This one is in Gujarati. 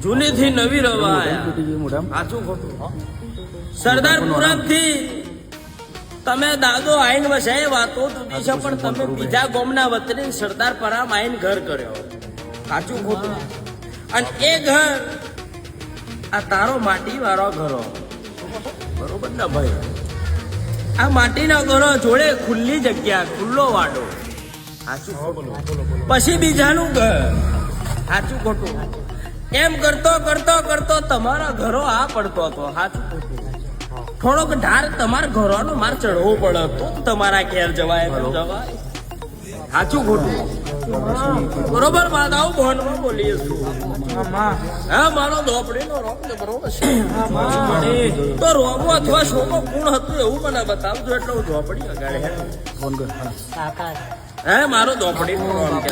જૂની થી નવી રવા સાચું ખોટું સરદારપુરમ થી તમે દાદો આઈન વસાય વાતો જુદી છે પણ તમે બીજા ગામના વતની સરદારપરામ આઈન ઘર કર્યો સાચું ખોટું અને એ ઘર આ તારો માટી વાળો ઘરો બરોબર ને ભાઈ આ માટીના ઘરો જોડે ખુલ્લી જગ્યા ખુલ્લો વાડો સાચું ખોટું પછી બીજાનું ઘર સાચું ખોટું એમ કરતો કરતો કરતો તમારા ઘરો આ પડતો હતો સાચું ખોટું થોડોક ઢાર તમારા ઘરોનો માર ચડવો પડે તો તમારા ઘેર જવાય જવાય સાચું ખોટું બરોબર માધાઓ ભવનમાં બોલીએ છું હા મારો ધોપડીનો રોગ ને બરોબર છે તો રોગો અથવા શોકો કોણ હતું એવું મને બતાવજો એટલે હું ધોપડી અગાડે હે મારો ધોપડીનો રોગ કે